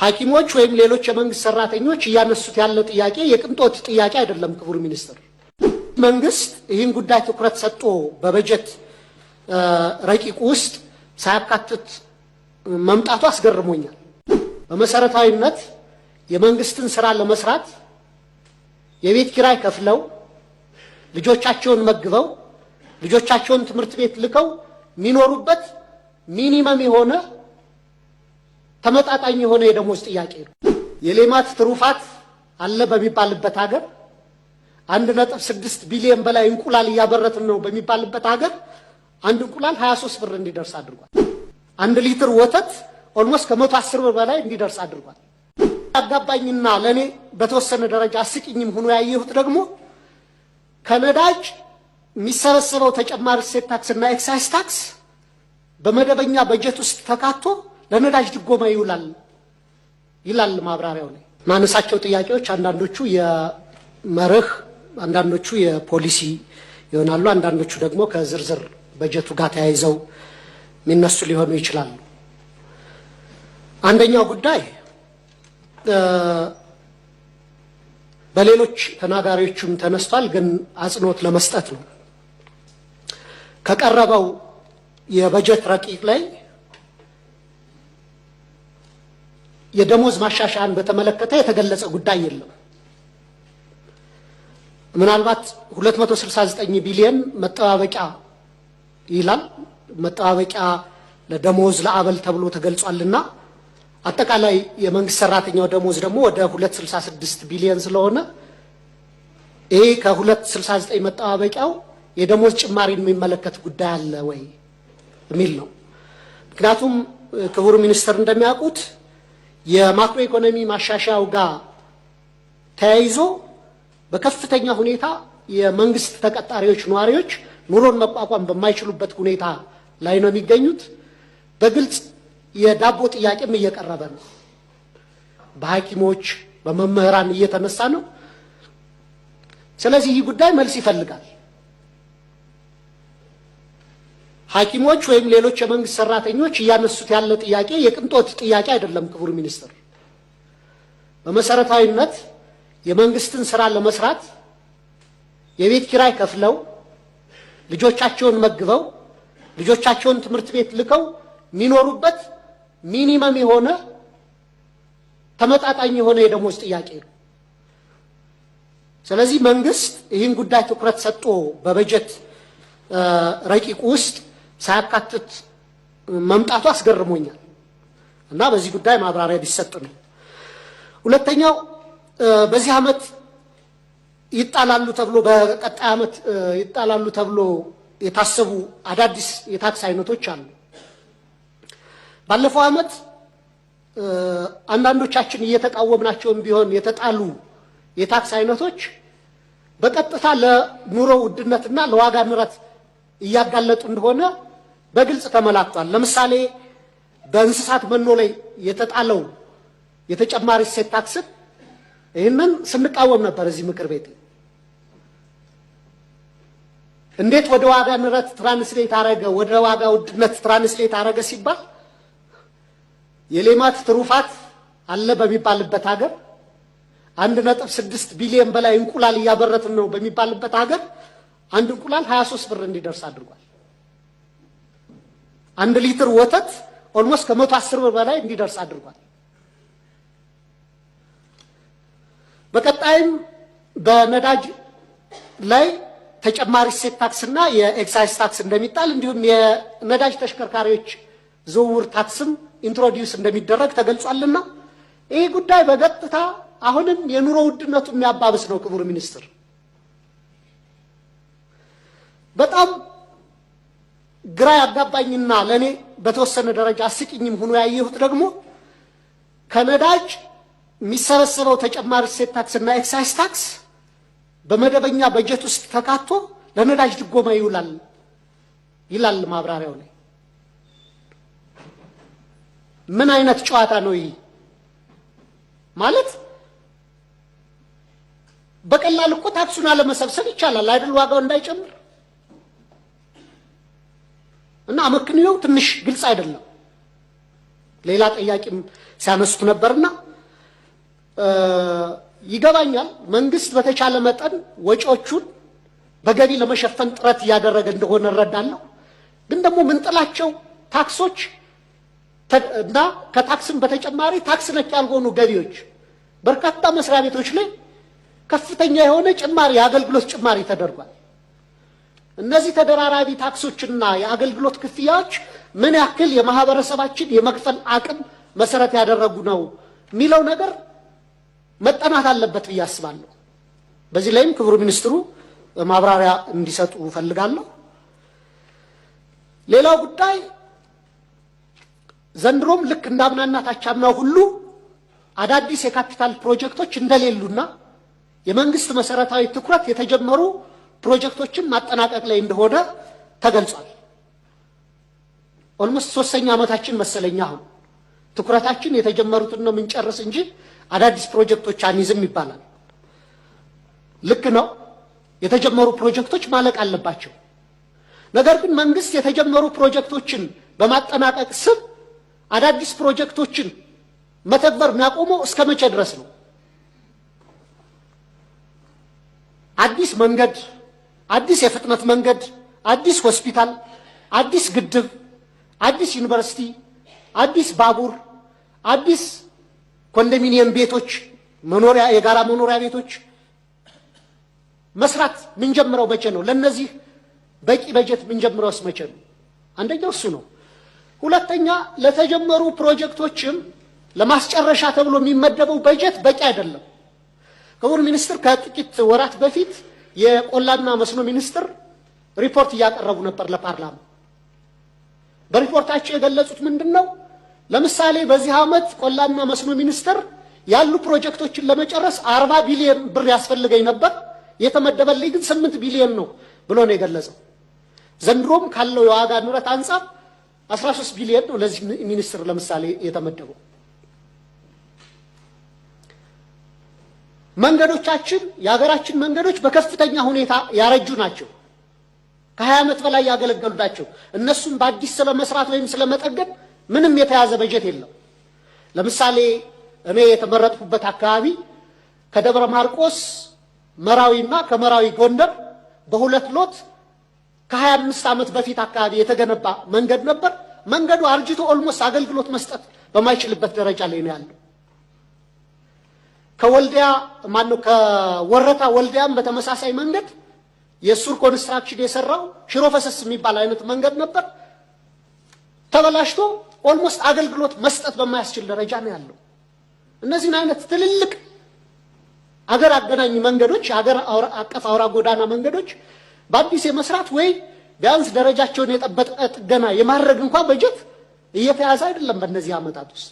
ሐኪሞች ወይም ሌሎች የመንግስት ሰራተኞች እያነሱት ያለው ጥያቄ የቅንጦት ጥያቄ አይደለም። ክቡር ሚኒስትር፣ መንግስት ይህን ጉዳይ ትኩረት ሰጥቶ በበጀት ረቂቅ ውስጥ ሳያካትት መምጣቱ አስገርሞኛል። በመሰረታዊነት የመንግስትን ስራ ለመስራት የቤት ኪራይ ከፍለው ልጆቻቸውን መግበው ልጆቻቸውን ትምህርት ቤት ልከው የሚኖሩበት ሚኒመም የሆነ ተመጣጣኝ የሆነ የደሞዝ ጥያቄ ነው። የሌማት ትሩፋት አለ በሚባልበት ሀገር 1.6 ቢሊዮን በላይ እንቁላል እያበረትን ነው በሚባልበት ሀገር አንድ እንቁላል 23 ብር እንዲደርስ አድርጓል። 1 ሊትር ወተት ኦልሞስት ከ110 ብር በላይ እንዲደርስ አድርጓል። አጋባኝና ለኔ በተወሰነ ደረጃ አስቂኝም ሆኖ ያየሁት ደግሞ ከነዳጅ የሚሰበሰበው ተጨማሪ እሴት ታክስና ኤክሳይዝ ታክስ በመደበኛ በጀት ውስጥ ተካቶ ለነዳጅ ድጎማ ይላል ማብራሪያው ላይ። ማነሳቸው ጥያቄዎች አንዳንዶቹ የመርህ አንዳንዶቹ የፖሊሲ ይሆናሉ፣ አንዳንዶቹ ደግሞ ከዝርዝር በጀቱ ጋር ተያይዘው የሚነሱ ሊሆኑ ይችላሉ። አንደኛው ጉዳይ በሌሎች ተናጋሪዎችም ተነስቷል፣ ግን አጽንኦት ለመስጠት ነው። ከቀረበው የበጀት ረቂቅ ላይ የደሞዝ ማሻሻያን በተመለከተ የተገለጸ ጉዳይ የለም። ምናልባት 269 ቢሊዮን መጠባበቂያ ይላል። መጠባበቂያ ለደሞዝ ለአበል ተብሎ ተገልጿልና አጠቃላይ የመንግስት ሰራተኛው ደሞዝ ደግሞ ወደ 266 ቢሊዮን ስለሆነ ይሄ ከ269 መጠባበቂያው የደሞዝ ጭማሪን የሚመለከት ጉዳይ አለ ወይ የሚል ነው። ምክንያቱም ክቡር ሚኒስትር እንደሚያውቁት የማክሮ ኢኮኖሚ ማሻሻያው ጋር ተያይዞ በከፍተኛ ሁኔታ የመንግስት ተቀጣሪዎች ነዋሪዎች ኑሮን መቋቋም በማይችሉበት ሁኔታ ላይ ነው የሚገኙት። በግልጽ የዳቦ ጥያቄም እየቀረበ ነው። በሐኪሞች በመምህራን እየተነሳ ነው። ስለዚህ ይህ ጉዳይ መልስ ይፈልጋል። ሐኪሞች ወይም ሌሎች የመንግስት ሰራተኞች እያነሱት ያለው ጥያቄ የቅንጦት ጥያቄ አይደለም። ክቡር ሚኒስትር፣ በመሰረታዊነት የመንግስትን ስራ ለመስራት የቤት ኪራይ ከፍለው ልጆቻቸውን መግበው ልጆቻቸውን ትምህርት ቤት ልከው የሚኖሩበት ሚኒመም የሆነ ተመጣጣኝ የሆነ የደሞዝ ጥያቄ ነው። ስለዚህ መንግስት ይህን ጉዳይ ትኩረት ሰጥቶ በበጀት ረቂቅ ውስጥ ሳያካትት መምጣቱ አስገርሞኛል እና በዚህ ጉዳይ ማብራሪያ ቢሰጥ ነው። ሁለተኛው በዚህ ዓመት ይጣላሉ ተብሎ በቀጣይ ዓመት ይጣላሉ ተብሎ የታሰቡ አዳዲስ የታክስ አይነቶች አሉ። ባለፈው ዓመት አንዳንዶቻችን እየተቃወምናቸውም ቢሆን የተጣሉ የታክስ አይነቶች በቀጥታ ለኑሮ ውድነትና ለዋጋ ንረት እያጋለጡ እንደሆነ በግልጽ ተመላክቷል። ለምሳሌ በእንስሳት መኖ ላይ የተጣለው የተጨማሪ እሴት ታክስን ይህንን ስንቃወም ነበር እዚህ ምክር ቤት። እንዴት ወደ ዋጋ ንረት ትራንስሌት አረገ፣ ወደ ዋጋ ውድነት ትራንስሌት አረገ ሲባል የሌማት ትሩፋት አለ በሚባልበት ሀገር 1.6 ቢሊዮን በላይ እንቁላል እያበረትን ነው በሚባልበት ሀገር አንድ እንቁላል 23 ብር እንዲደርስ አድርጓል። 1 ሊትር ወተት ኦልሞስት ከ110 ብር በላይ እንዲደርስ አድርጓል። በቀጣይም በነዳጅ ላይ ተጨማሪ እሴት ታክስና የኤክሳይዝ ታክስ እንደሚጣል እንዲሁም የነዳጅ ተሽከርካሪዎች ዝውውር ታክስም ኢንትሮዲዩስ እንደሚደረግ ተገልጿልና ይህ ጉዳይ በቀጥታ አሁንም የኑሮ ውድነቱ የሚያባብስ ነው። ክቡር ሚኒስትር፣ በጣም ግራ ያጋባኝና ለኔ በተወሰነ ደረጃ አስቂኝም ሆኖ ያየሁት ደግሞ ከነዳጅ የሚሰበሰበው ተጨማሪ እሴት ታክስና ኤክሳይዝ ታክስ በመደበኛ በጀት ውስጥ ተካቶ ለነዳጅ ድጎማ ይላል ማብራሪያው ላይ። ምን አይነት ጨዋታ ነው ይህ? ማለት በቀላል እኮ ታክሱን አለመሰብሰብ ይቻላል አይደል? ዋጋው እንዳይጨምር እና አመክንዮው ትንሽ ግልጽ አይደለም። ሌላ ጥያቄም ሲያነሱት ነበርና ይገባኛል። መንግስት በተቻለ መጠን ወጪዎቹን በገቢ ለመሸፈን ጥረት እያደረገ እንደሆነ እረዳለሁ። ግን ደግሞ ምንጥላቸው ታክሶች እና ከታክስም በተጨማሪ ታክስ ነክ ያልሆኑ ገቢዎች በርካታ መስሪያ ቤቶች ላይ ከፍተኛ የሆነ ጭማሪ የአገልግሎት ጭማሪ ተደርጓል። እነዚህ ተደራራቢ ታክሶችና የአገልግሎት ክፍያዎች ምን ያክል የማህበረሰባችን የመክፈል አቅም መሰረት ያደረጉ ነው የሚለው ነገር መጠናት አለበት ብዬ አስባለሁ። በዚህ ላይም ክቡር ሚኒስትሩ ማብራሪያ እንዲሰጡ እፈልጋለሁ። ሌላው ጉዳይ ዘንድሮም ልክ እንዳምናና ታቻምናው ሁሉ አዳዲስ የካፒታል ፕሮጀክቶች እንደሌሉና የመንግስት መሰረታዊ ትኩረት የተጀመሩ ፕሮጀክቶችን ማጠናቀቅ ላይ እንደሆነ ተገልጿል። ኦልሞስት 3ኛ ዓመታችን መሰለኛ አሁን ትኩረታችን የተጀመሩትን ነው የምንጨርስ እንጂ አዳዲስ ፕሮጀክቶች አንይዝም ይባላል። ልክ ነው፣ የተጀመሩ ፕሮጀክቶች ማለቅ አለባቸው። ነገር ግን መንግስት የተጀመሩ ፕሮጀክቶችን በማጠናቀቅ ስም አዳዲስ ፕሮጀክቶችን መተግበር የሚያቆመው እስከ መቼ ድረስ ነው? አዲስ መንገድ፣ አዲስ የፍጥነት መንገድ፣ አዲስ ሆስፒታል፣ አዲስ ግድብ፣ አዲስ ዩኒቨርሲቲ፣ አዲስ ባቡር፣ አዲስ ኮንዶሚኒየም ቤቶች፣ መኖሪያ የጋራ መኖሪያ ቤቶች መስራት ምን ጀምረው መቼ ነው? ለነዚህ በቂ በጀት ምን ጀምረውስ መቼ ነው? አንደኛው እሱ ነው። ሁለተኛ ለተጀመሩ ፕሮጀክቶችም ለማስጨረሻ ተብሎ የሚመደበው በጀት በቂ አይደለም። ክቡር ሚኒስትር ከጥቂት ወራት በፊት የቆላና መስኖ ሚኒስትር ሪፖርት እያቀረቡ ነበር ለፓርላማ። በሪፖርታቸው የገለጹት ምንድነው? ለምሳሌ በዚህ ዓመት ቆላና መስኖ ሚኒስትር ያሉ ፕሮጀክቶችን ለመጨረስ 40 ቢሊዮን ብር ያስፈልገኝ ነበር፣ የተመደበልኝ ግን 8 ቢሊዮን ነው ብሎ ነው የገለጸው። ዘንድሮም ካለው የዋጋ ንረት አንጻር 13 ቢሊዮን ነው ለዚህ ሚኒስትር ለምሳሌ የተመደበው። መንገዶቻችን የሀገራችን መንገዶች በከፍተኛ ሁኔታ ያረጁ ናቸው። ከ20 ዓመት በላይ ያገለገሉ ናቸው። እነሱም በአዲስ ስለመስራት ወይም ስለመጠገን ምንም የተያዘ በጀት የለም። ለምሳሌ እኔ የተመረጥኩበት አካባቢ ከደብረ ማርቆስ መራዊና ከመራዊ ጎንደር በሁለት ሎት ከ25 ዓመት በፊት አካባቢ የተገነባ መንገድ ነበር። መንገዱ አርጅቶ ኦልሞስት አገልግሎት መስጠት በማይችልበት ደረጃ ላይ ነው ያለው። ከወልዲያ ማነው ከወረታ ወልዲያም በተመሳሳይ መንገድ የሱር ኮንስትራክሽን የሰራው ሽሮ ፈሰስ የሚባል አይነት መንገድ ነበር። ተበላሽቶ ኦልሞስት አገልግሎት መስጠት በማያስችል ደረጃ ነው ያለው። እነዚህን አይነት ትልልቅ አገር አገናኝ መንገዶች፣ አገር አቀፍ አውራ ጎዳና መንገዶች በአዲስ የመስራት ወይ ቢያንስ ደረጃቸውን የጠበቀ ጥገና የማድረግ እንኳን በጀት እየተያዘ አይደለም በእነዚህ ዓመታት ውስጥ።